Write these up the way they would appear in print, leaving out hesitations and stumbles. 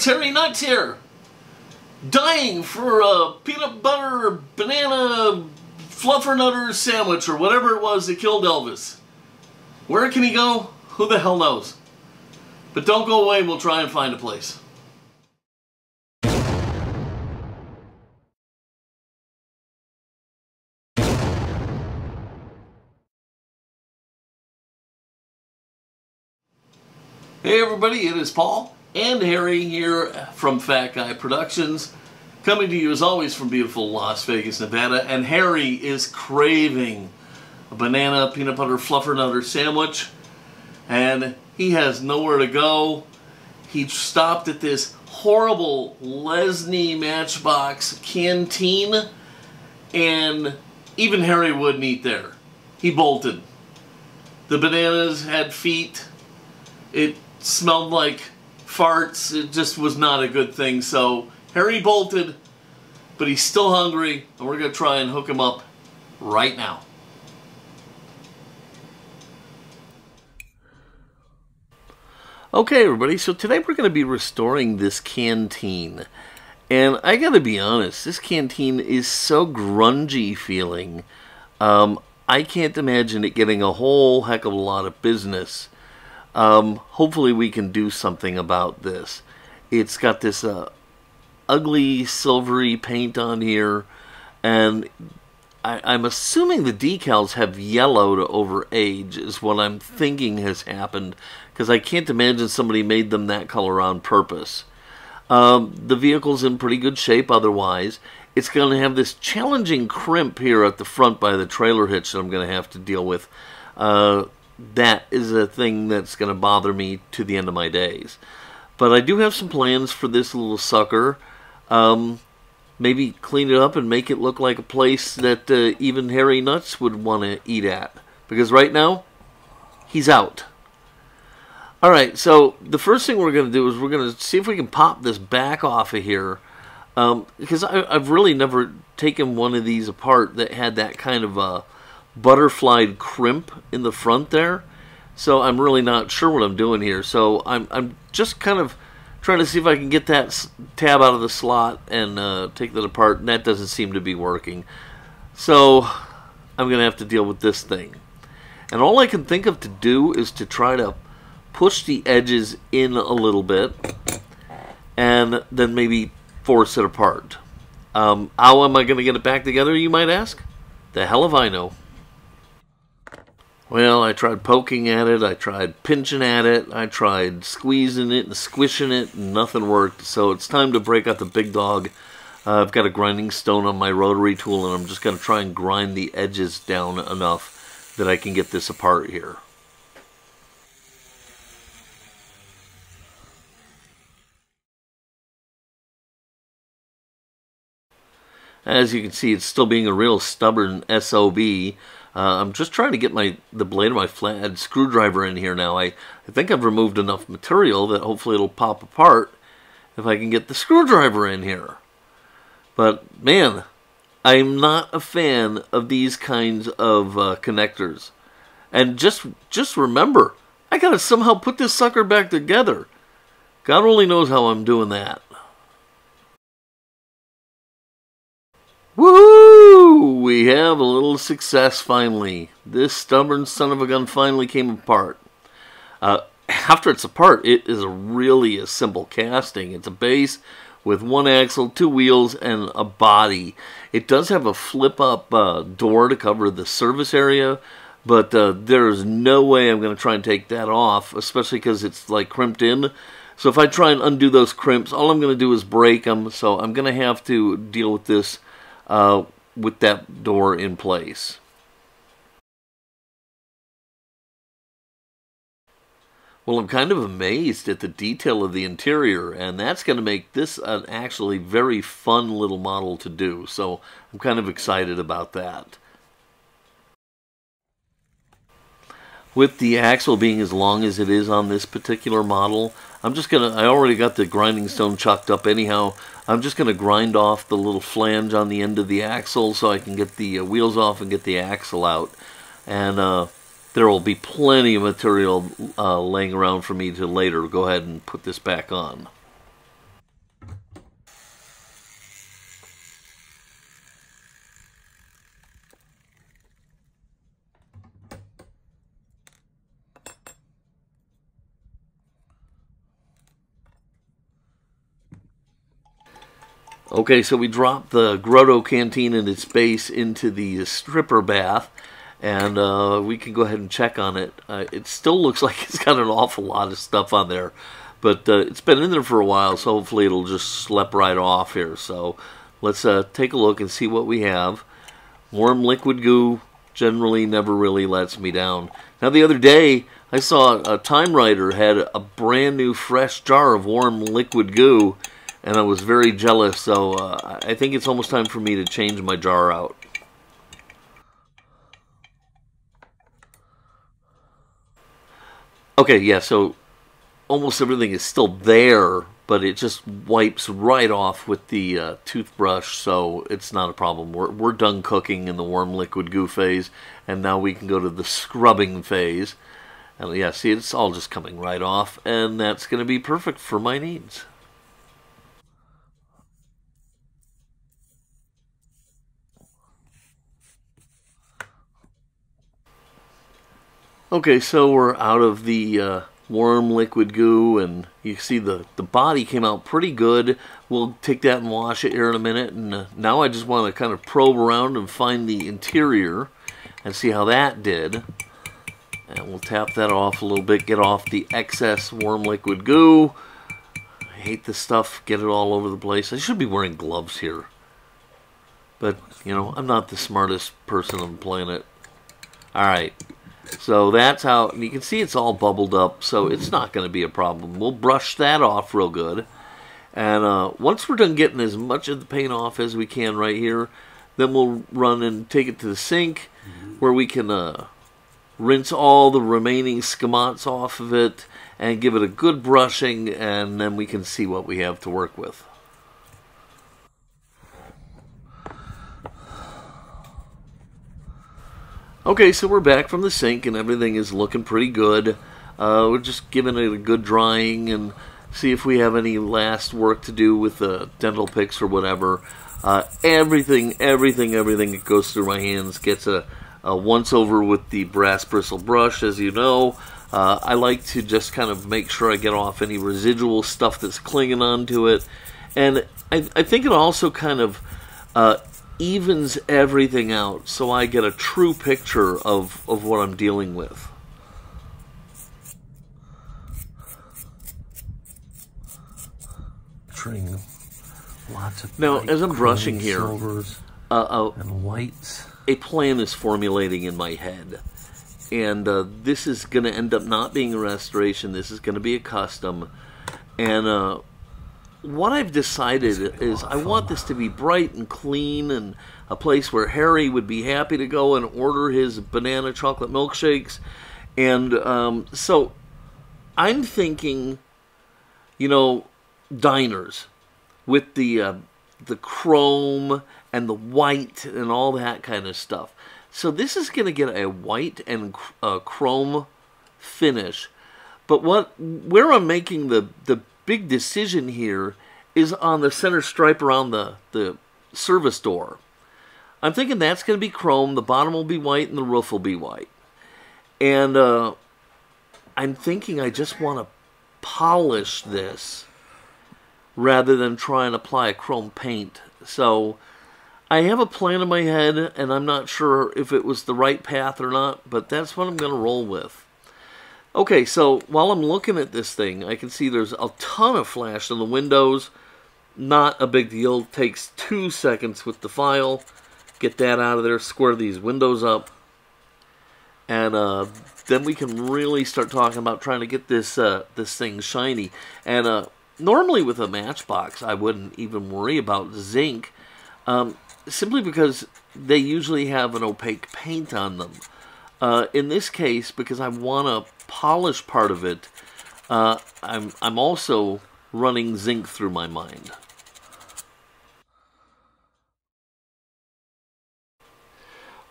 it's Harry Nuts here. Dying for a peanut butter banana fluffernutter sandwich or whatever it was that killed Elvis. Where can he go? Who the hell knows? But don't go away, we'll try and find a place. Hey everybody, it is Paul and Harry here from Fat Guy Productions, coming to you as always from beautiful Las Vegas, Nevada. And Harry is craving a banana peanut butter fluffernutter sandwich, and he has nowhere to go. He stopped at this horrible Lesney Matchbox Canteen, and even Harry wouldn't eat there. He bolted. The bananas had feet. It smelled like farts. It just was not a good thing. So Harry bolted, but he's still hungry, and we're going to try and hook him up right now. Okay everybody, so today we're going to be restoring this canteen. And I gotta be honest, this canteen is so grungy feeling. I can't imagine it getting a whole heck of a lot of business. Hopefully we can do something about this. It's got this ugly silvery paint on here, and I'm assuming the decals have yellowed over age is what I'm thinking has happened, because I can't imagine somebody made them that color on purpose. The vehicle's in pretty good shape otherwise. It's going to have this challenging crimp here at the front by the trailer hitch that I'm going to have to deal with. That is a thing that's going to bother me to the end of my days. But I do have some plans for this little sucker. Maybe clean it up and make it look like a place that even Harry Nuts would want to eat at. Because right now, he's out. Alright, so the first thing we're going to do is we're going to see if we can pop this back off of here. Because I've really never taken one of these apart that had that kind of a butterflied crimp in the front there. So I'm really not sure what I'm doing here. So I'm just kind of trying to see if I can get that tab out of the slot and take that apart, and that doesn't seem to be working. So I'm going to have to deal with this thing. And all I can think of to do is to try to push the edges in a little bit and then maybe force it apart. How am I going to get it back together, you might ask? The hell if I know. Well, I tried poking at it, I tried pinching at it, I tried squeezing it and squishing it, and nothing worked. So it's time to break out the big dog. I've got a grinding stone on my rotary tool, and I'm just going to try and grind the edges down enough that I can get this apart here. As you can see, it's still being a real stubborn SOB. I'm just trying to get the blade of my flathead screwdriver in here now. I think I've removed enough material that hopefully it'll pop apart if I can get the screwdriver in here. But man, I'm not a fan of these kinds of connectors. And just remember, I gotta somehow put this sucker back together. God only knows how I'm doing that. Woohoo! We have a little success finally. This stubborn son of a gun finally came apart. After it's apart, it is really a simple casting. It's a base with one axle, two wheels, and a body. It does have a flip-up door to cover the service area, but there's no way I'm going to try and take that off, especially because it's like crimped in. So if I try and undo those crimps, all I'm going to do is break them. So I'm going to have to deal with this with that door in place. Well, I'm kind of amazed at the detail of the interior, and that's going to make this an actually very fun little model to do. So I'm kind of excited about that. With the axle being as long as it is on this particular model, I already got the grinding stone chucked up anyhow. I'm just going to grind off the little flange on the end of the axle so I can get the wheels off and get the axle out. And there will be plenty of material laying around for me to later go ahead and put this back on. Okay, so we dropped the Grotto Canteen and its base into the stripper bath, and we can go ahead and check on it. It still looks like it's got an awful lot of stuff on there, but it's been in there for a while, so hopefully it'll just slip right off here. So let's take a look and see what we have. Warm liquid goo generally never really lets me down. Now the other day, I saw a Time Writer had a brand new fresh jar of warm liquid goo, and I was very jealous, so I think it's almost time for me to change my jar out. Okay, yeah, so almost everything is still there, but it just wipes right off with the toothbrush, so it's not a problem. We're done cooking in the warm liquid goo phase, and now we can go to the scrubbing phase. And yeah, see, it's all just coming right off, and that's going to be perfect for my needs. Okay, so we're out of the warm liquid goo, and you see the body came out pretty good. We'll take that and wash it here in a minute, and now I just want to kind of probe around and find the interior and see how that did. And we'll tap that off a little bit, get off the excess warm liquid goo. I hate this stuff, get it all over the place. I should be wearing gloves here, but you know, I'm not the smartest person on the planet. Alright. So that's how, and you can see it's all bubbled up, so it's not going to be a problem. We'll brush that off real good. And once we're done getting as much of the paint off as we can right here, then we'll run and take it to the sink where we can rinse all the remaining scamots off of it and give it a good brushing, and then we can see what we have to work with. Okay, so we're back from the sink and everything is looking pretty good. We're just giving it a good drying and see if we have any last work to do with the dental picks or whatever. Everything that goes through my hands gets a once over with the brass bristle brush, as you know. I like to just kind of make sure I get off any residual stuff that's clinging onto it. And I think it also kind of evens everything out, so I get a true picture of what I'm dealing with. Lots of now, as I'm brushing here, silvers and whites, a plan is formulating in my head, and this is going to end up not being a restoration. This is going to be a custom, and what I've decided is I want this to be bright and clean and a place where Harry would be happy to go and order his banana chocolate milkshakes. And so I'm thinking, you know, diners with the chrome and the white and all that kind of stuff. So this is going to get a white and chrome finish. But where I'm making the big decision here is on the center stripe around the service door. I'm thinking that's going to be chrome, the bottom will be white, and the roof will be white. And I'm thinking I just want to polish this rather than try and apply a chrome paint. So I have a plan in my head, and I'm not sure if it was the right path or not, but that's what I'm going to roll with. Okay, so while I'm looking at this thing, I can see there's a ton of flash on the windows. Not a big deal. Takes 2 seconds with the file. Get that out of there, square these windows up. And then we can really start talking about trying to get this this thing shiny. And normally with a Matchbox, I wouldn't even worry about zinc. Simply because they usually have an opaque paint on them. In this case, because I want to polish part of it, I'm also running zinc through my mind.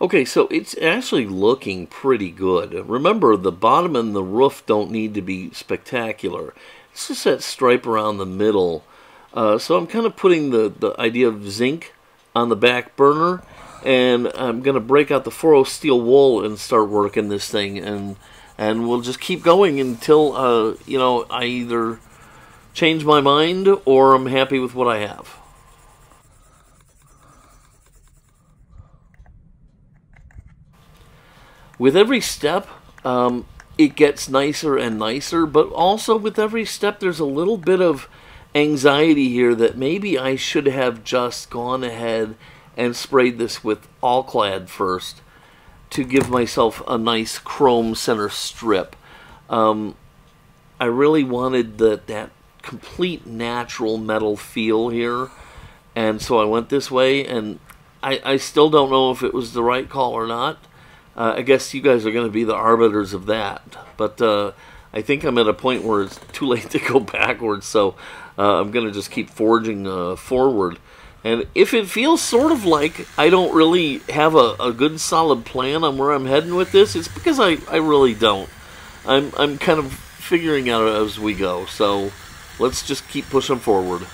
Okay, so it's actually looking pretty good. Remember, the bottom and the roof don't need to be spectacular. It's just that stripe around the middle. So I'm kind of putting the idea of zinc on the back burner, and I'm going to break out the 4.0 steel wool and start working this thing, and we'll just keep going until you know, I either change my mind or I'm happy with what I have. With every step, it gets nicer and nicer, but also with every step there's a little bit of anxiety here that maybe I should have just gone ahead and sprayed this with All-Clad first to give myself a nice chrome center strip. I really wanted that complete natural metal feel here, and so I went this way, and I still don't know if it was the right call or not. I guess you guys are going to be the arbiters of that, but I think I'm at a point where it's too late to go backwards, so I'm going to just keep forging forward. And if it feels sort of like I don't really have a good solid plan on where I'm heading with this, it's because I really don't. I'm kind of figuring out as we go, so let's just keep pushing forward.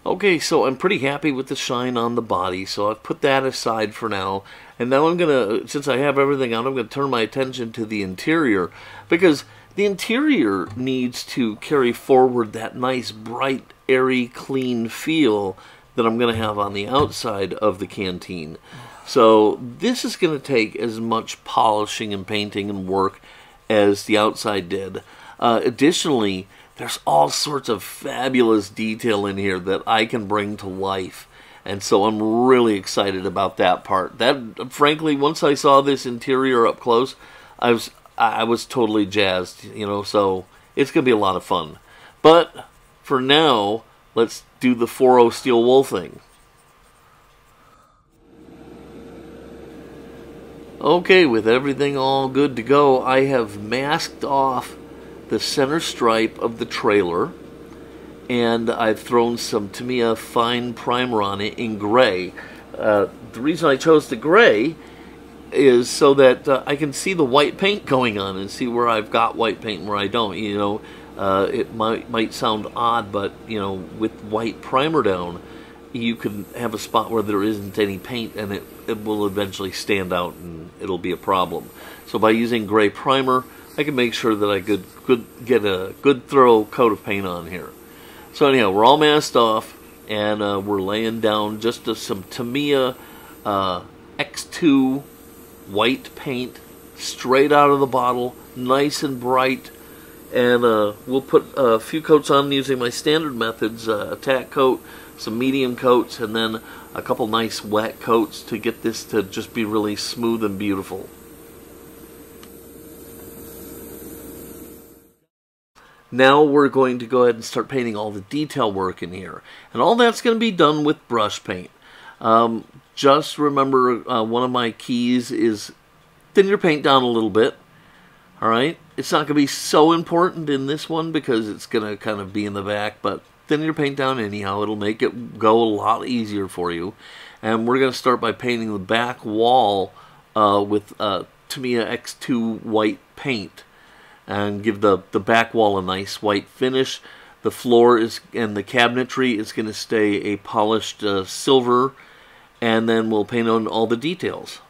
Okay, so I'm pretty happy with the shine on the body, so I've put that aside for now. And now I'm going to, since I have everything out, I'm going to turn my attention to the interior, because the interior needs to carry forward that nice, bright, airy, clean feel that I'm going to have on the outside of the canteen. So this is going to take as much polishing and painting and work as the outside did. Additionally, there's all sorts of fabulous detail in here that I can bring to life. And so I'm really excited about that part. That, frankly, once I saw this interior up close, I was totally jazzed, you know, so it's going to be a lot of fun. But for now, let's do the 4.0 steel wool thing. Okay, with everything all good to go, I have masked off the center stripe of the trailer, and I've thrown some Tamiya fine primer on it in gray. The reason I chose the gray is so that I can see the white paint going on and see where I've got white paint and where I don't. You know, it might sound odd, but you know, with white primer down, you can have a spot where there isn't any paint, and it will eventually stand out and it'll be a problem. So by using gray primer, I can make sure that I get a good thorough coat of paint on here. So anyhow, we're all masked off, and we're laying down just some Tamiya X2 white paint straight out of the bottle, nice and bright. And we'll put a few coats on using my standard methods, a tack coat, some medium coats, and then a couple nice wet coats to get this to just be really smooth and beautiful. Now we're going to go ahead and start painting all the detail work in here. And all that's going to be done with brush paint. Just remember, one of my keys is thin your paint down a little bit. Alright? It's not going to be so important in this one because it's going to kind of be in the back, but thin your paint down anyhow. It'll make it go a lot easier for you. And we're going to start by painting the back wall with Tamiya X2 white paint, and give the back wall a nice white finish. The floor and the cabinetry is going to stay a polished silver, and then we'll paint on all the details.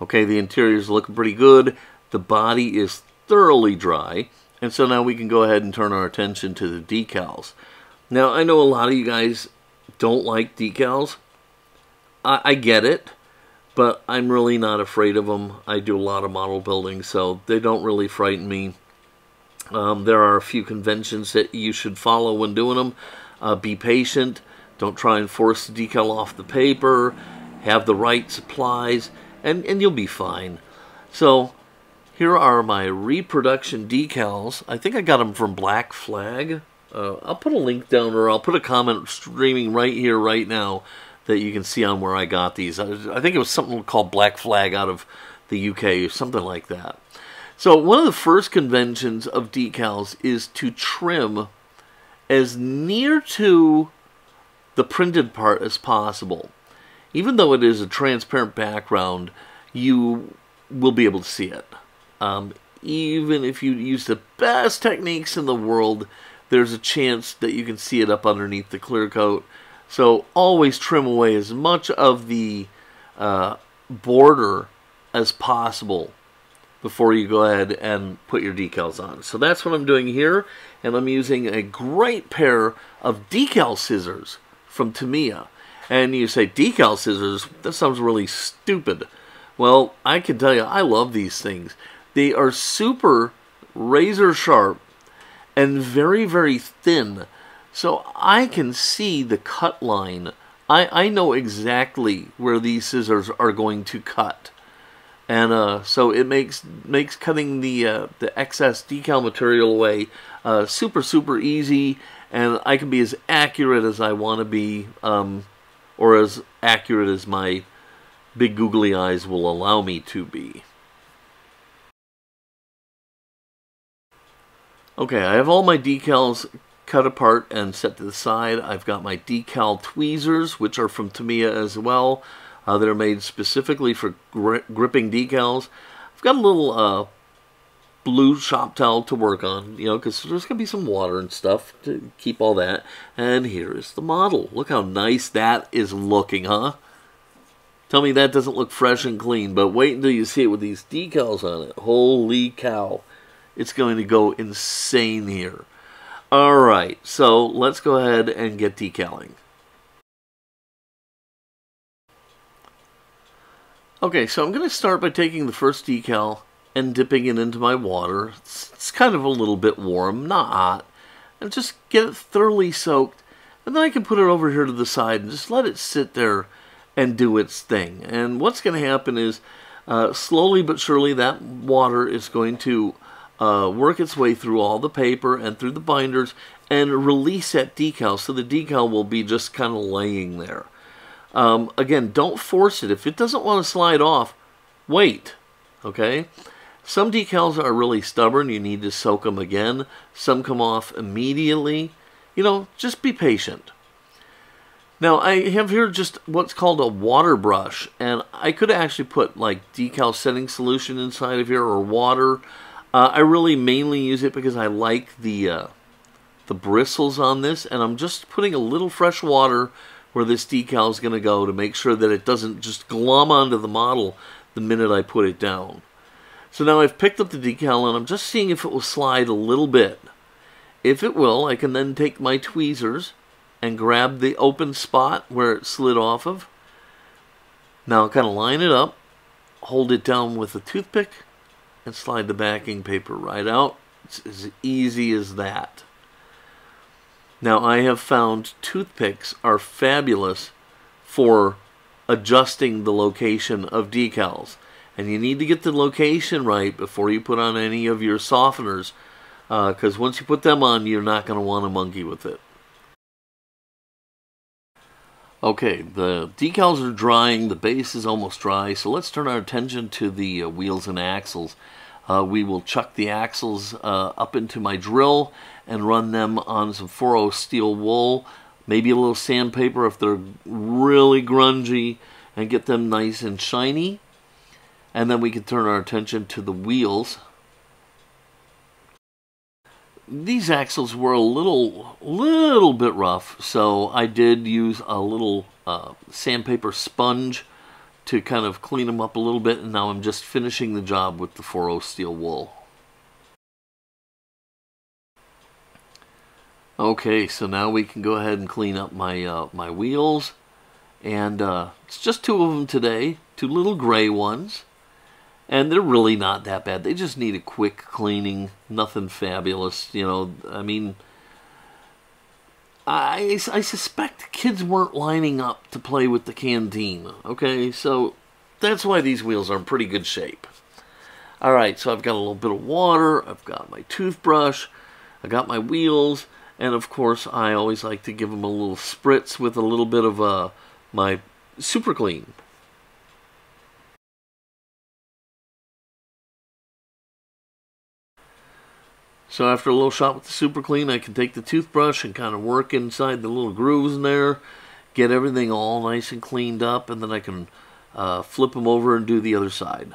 Okay, the interior is looking pretty good. The body is thoroughly dry, and so now we can go ahead and turn our attention to the decals. Now, I know a lot of you guys don't like decals. I get it, but I'm really not afraid of them. I do a lot of model building, so they don't really frighten me. There are a few conventions that you should follow when doing them. Be patient. Don't try and force the decal off the paper. Have the right supplies, and you'll be fine. So, here are my reproduction decals. I think I got them from Black Flag. I'll put a link down, or I'll put a comment streaming right here, right now, that you can see on where I got these. I think it was something called Black Flag out of the UK, or something like that. So one of the first conventions of decals is to trim as near to the printed part as possible. Even though it is a transparent background, you will be able to see it. Even if you use the best techniques in the world, there's a chance that you can see it up underneath the clear coat. So always trim away as much of the border as possible before you go ahead and put your decals on. So that's what I'm doing here, and I'm using a great pair of decal scissors from Tamiya. And you say, decal scissors? That sounds really stupid. Well, I can tell you, I love these things. They are super razor sharp and very, very thin. So I can see the cut line. I know exactly where these scissors are going to cut. And so it makes cutting the excess decal material away super, super easy. And I can be as accurate as I want to be, or as accurate as my big googly eyes will allow me to be. Okay, I have all my decals cut apart and set to the side. I've got my decal tweezers, which are from Tamiya as well. They're made specifically for gripping decals. I've got a little blue shop towel to work on, you know, because there's going to be some water and stuff to keep all that. And here is the model. Look how nice that is looking, huh? Tell me that doesn't look fresh and clean, but wait until you see it with these decals on it. Holy cow. It's going to go insane here. Alright, so let's go ahead and get decaling. Okay, so I'm going to start by taking the first decal and dipping it into my water. It's kind of a little bit warm, not hot. And just get it thoroughly soaked. And then I can put it over here to the side and just let it sit there and do its thing. And what's going to happen is, slowly but surely, that water is going to work its way through all the paper and through the binders and release that decal, so the decal will be just kind of laying there. Again, don't force it. If it doesn't want to slide off, wait. Okay? Some decals are really stubborn. You need to soak them again. Some come off immediately. You know, just be patient. Now, I have here just what's called a water brush, and I could actually put like decal setting solution inside of here or water. I really mainly use it because I like the bristles on this, and I'm just putting a little fresh water where this decal is going to go to make sure that it doesn't just glom onto the model the minute I put it down. So now I've picked up the decal, and I'm just seeing if it will slide a little bit. If it will, I can then take my tweezers and grab the open spot where it slid off of. Now I'll kind of line it up, hold it down with a toothpick, and slide the backing paper right out. It's as easy as that. Now I have found toothpicks are fabulous for adjusting the location of decals. And you need to get the location right before you put on any of your softeners, because once you put them on, you're not going to want to monkey with it. Okay, the decals are drying, the base is almost dry, so let's turn our attention to the wheels and axles. We will chuck the axles up into my drill and run them on some 4/0 steel wool, maybe a little sandpaper if they're really grungy, and get them nice and shiny. And then we can turn our attention to the wheels. These axles were a little bit rough, so I did use a little sandpaper sponge to kind of clean them up a little bit, and now I'm just finishing the job with the 4/0 steel wool. Okay, so now we can go ahead and clean up my my wheels, and it's just two of them today, two little gray ones. And they're really not that bad. They just need a quick cleaning. Nothing fabulous, you know. I mean, I suspect kids weren't lining up to play with the canteen. Okay, so that's why these wheels are in pretty good shape. Alright, so I've got a little bit of water. I've got my toothbrush. I got my wheels. And of course, I always like to give them a little spritz with a little bit of my Super Clean. So after a little shot with the Super Clean, I can take the toothbrush and kind of work inside the little grooves in there, get everything all nice and cleaned up, and then I can flip them over and do the other side.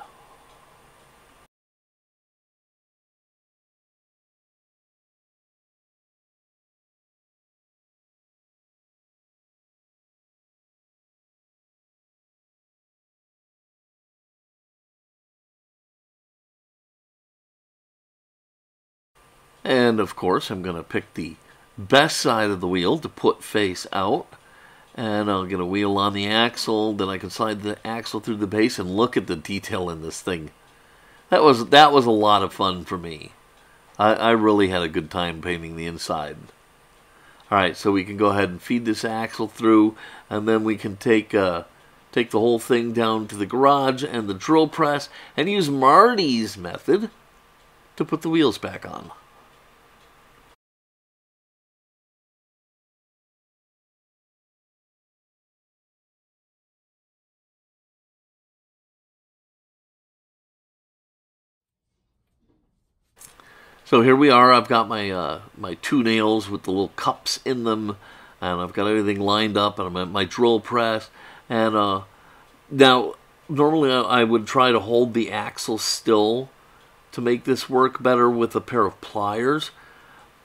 And of course I'm going to pick the best side of the wheel to put face out. And I'll get a wheel on the axle, then I can slide the axle through the base, and look at the detail in this thing. That was a lot of fun for me. I really had a good time painting the inside. Alright, so we can go ahead and feed this axle through, and then we can take the whole thing down to the garage and the drill press, and use Marty's method to put the wheels back on. So here we are. I've got my my 2 nails with the little cups in them, and I've got everything lined up, and I'm at my drill press. And now, normally I would try to hold the axle still to make this work better with a pair of pliers,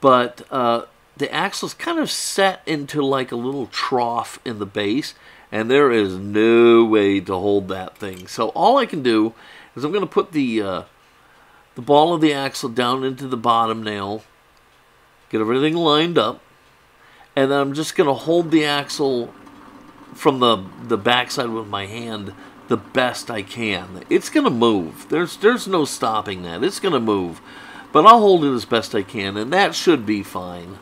but the axle's kind of set into like a little trough in the base, and there is no way to hold that thing. So all I can do is I'm going to put the ball of the axle down into the bottom nail, get everything lined up, and then I'm just going to hold the axle from the backside with my hand the best I can. It's going to move. There's no stopping that. It's going to move. But I'll hold it as best I can, and that should be fine.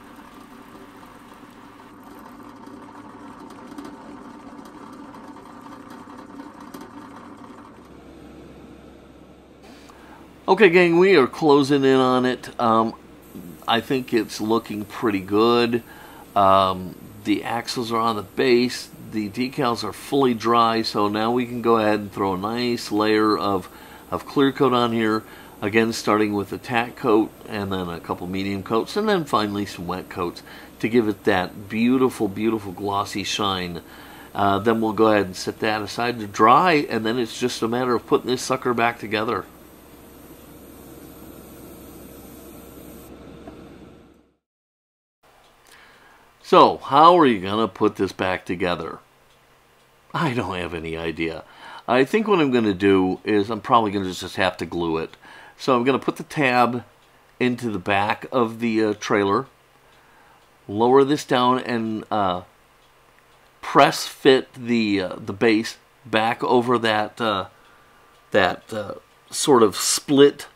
Okay, gang, we are closing in on it. I think it's looking pretty good. The axles are on the base. The decals are fully dry, so now we can go ahead and throw a nice layer of clear coat on here. Again, starting with a tack coat, and then a couple medium coats, and then finally some wet coats to give it that beautiful, beautiful glossy shine. Then we'll go ahead and set that aside to dry, and then it's just a matter of putting this sucker back together. So, how are you going to put this back together? I don't have any idea. I think what I'm going to do is I'm probably going to just have to glue it. So I'm going to put the tab into the back of the trailer, lower this down, and press fit the base back over that sort of split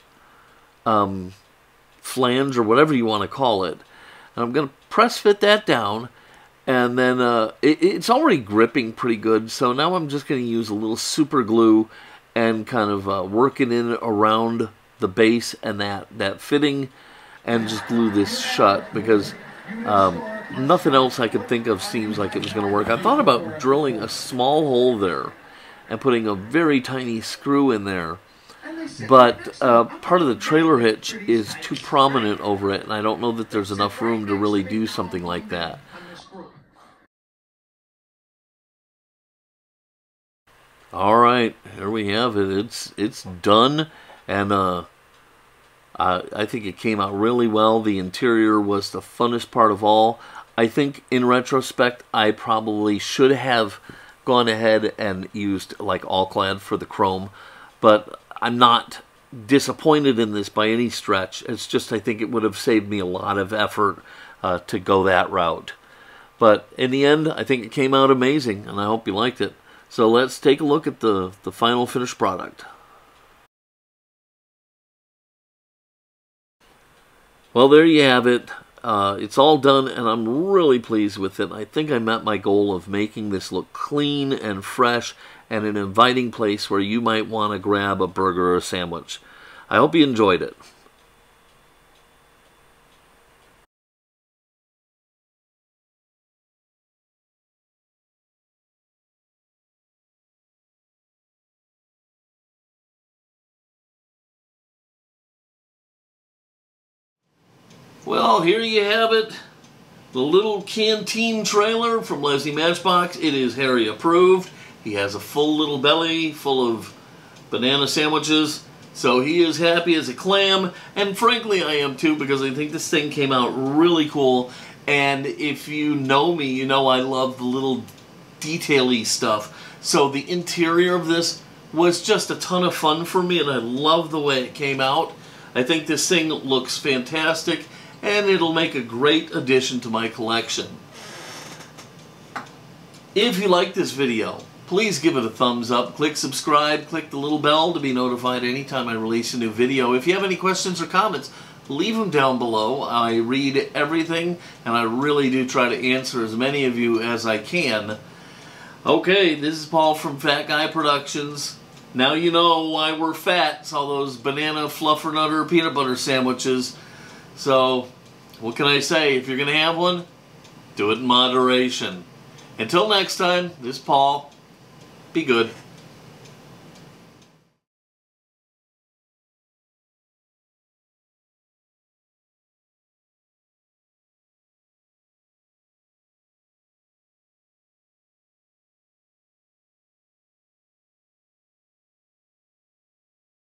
flange, or whatever you want to call it. And I'm going to press fit that down, and then it's already gripping pretty good, so now I'm just going to use a little super glue and kind of work it in around the base and that fitting, and just glue this shut, because nothing else I could think of seems like it was going to work. I thought about drilling a small hole there and putting a very tiny screw in there, but part of the trailer hitch is too prominent over it, and I don't know that there's enough room to really do something like that. Alright, here we have it. It's done, and I think it came out really well. The interior was the funnest part of all. I think in retrospect I probably should have gone ahead and used like all-clad for the chrome, but I'm not disappointed in this by any stretch. It's just I think it would have saved me a lot of effort to go that route. But in the end, I think it came out amazing, and I hope you liked it. So let's take a look at the final finished product. Well, there you have it. It's all done, and I'm really pleased with it. I think I met my goal of making this look clean and fresh and an inviting place where you might want to grab a burger or a sandwich. I hope you enjoyed it. Well, here you have it. The little canteen trailer from Lesney Matchbox. It is Harry approved. He has a full little belly full of banana sandwiches. So he is happy as a clam. And frankly, I am too, because I think this thing came out really cool. And if you know me, you know I love the little detail-y stuff. So the interior of this was just a ton of fun for me, and I love the way it came out. I think this thing looks fantastic, and it'll make a great addition to my collection. If you like this video, please give it a thumbs up, click subscribe, click the little bell to be notified anytime I release a new video. If you have any questions or comments, leave them down below. I read everything, and I really do try to answer as many of you as I can. Okay, this is Paul from Fat Guy Productions. Now you know why we're fat. It's all those banana fluffernutter peanut butter sandwiches. So, what can I say? If you're going to have one, do it in moderation. Until next time, this is Paul. Be good.